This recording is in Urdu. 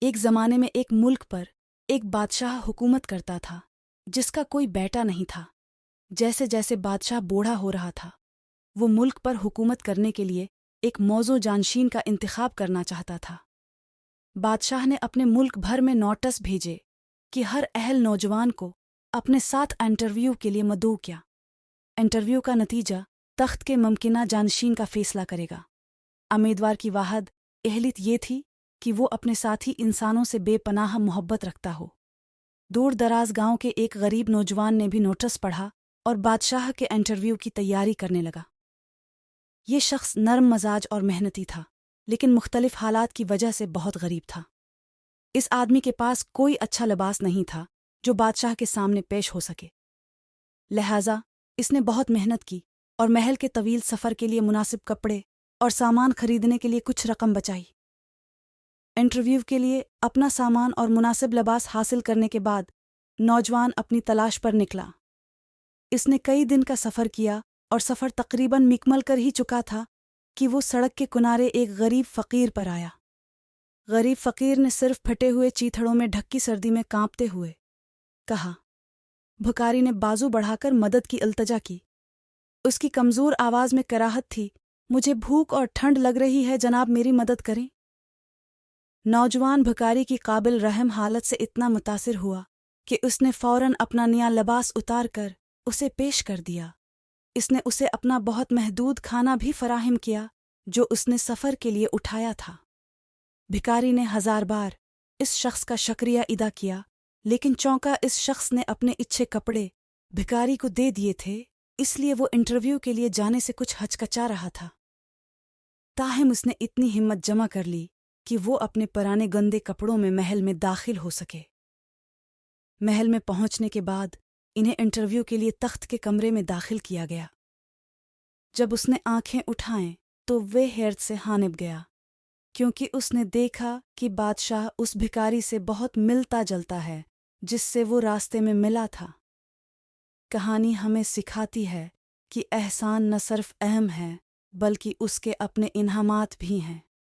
ایک زمانے میں ایک ملک پر ایک بادشاہ حکومت کرتا تھا جس کا کوئی بیٹا نہیں تھا۔ جیسے جیسے بادشاہ بوڑھا ہو رہا تھا وہ ملک پر حکومت کرنے کے لیے ایک موزوں جانشین کا انتخاب کرنا چاہتا تھا۔ بادشاہ نے اپنے ملک بھر میں نوٹس بھیجے کہ ہر اہل نوجوان کو اپنے ساتھ انٹرویو کے لیے مدعو کیا۔ انٹرویو کا نتیجہ تخت کے ممکنہ جانشین کا فیصلہ کرے گا۔ امیدوار کی واحد اہلیت یہ تھی کہ وہ اپنے ساتھی انسانوں سے بے پناہ محبت رکھتا ہو۔ دور دراز گاؤں کے ایک غریب نوجوان نے بھی نوٹس پڑھا اور بادشاہ کے انٹرویو کی تیاری کرنے لگا۔ یہ شخص نرم مزاج اور محنتی تھا، لیکن مختلف حالات کی وجہ سے بہت غریب تھا۔ اس آدمی کے پاس کوئی اچھا لباس نہیں تھا جو بادشاہ کے سامنے پیش ہو سکے، لہٰذا اس نے بہت محنت کی اور محل کے طویل سفر کے لیے مناسب کپڑے اور سامان خریدنے کے لیے کچھ رقم بچائی۔ انٹرویو کے لیے اپنا سامان اور مناسب لباس حاصل کرنے کے بعد نوجوان اپنی تلاش پر نکلا۔ اس نے کئی دن کا سفر کیا اور سفر تقریباً مکمل کر ہی چکا تھا کہ وہ سڑک کے کنارے ایک غریب فقیر پر آیا۔ غریب فقیر نے صرف پھٹے ہوئے چیتھڑوں میں ڈھکی سردی میں کانپتے ہوئے کہا۔ بھکاری نے بازو بڑھا کر مدد کی التجا کی۔ اس کی کمزور آواز میں کراہت تھی، مجھے بھوک اور ٹھنڈ لگ رہی ہے جناب، میری مدد کریں۔ نوجوان بھکاری کی قابل رحم حالت سے اتنا متاثر ہوا کہ اس نے فوراً اپنا نیا لباس اتار کر اسے پیش کر دیا۔ اس نے اسے اپنا بہت محدود کھانا بھی فراہم کیا جو اس نے سفر کے لیے اٹھایا تھا۔ بھکاری نے 1000 بار اس شخص کا شکریہ ادا کیا، لیکن چونکا اس شخص نے اپنے اچھے کپڑے بھکاری کو دے دیے تھے، اس لیے وہ انٹرویو کے لیے جانے سے کچھ ہچکچا رہا تھا۔ تاہم اس نے اتنی ہمت جمع کر لی کہ وہ اپنے پرانے گندے کپڑوں میں محل میں داخل ہو سکے۔ محل میں پہنچنے کے بعد انہیں انٹرویو کے لیے تخت کے کمرے میں داخل کیا گیا۔ جب اس نے آنکھیں اٹھائیں تو وہ حیرت سے ہانپ گیا، کیونکہ اس نے دیکھا کہ بادشاہ اس بھکاری سے بہت ملتا جلتا ہے جس سے وہ راستے میں ملا تھا۔ کہانی ہمیں سکھاتی ہے کہ احسان نہ صرف اہم ہے بلکہ اس کے اپنے انعامات بھی ہیں۔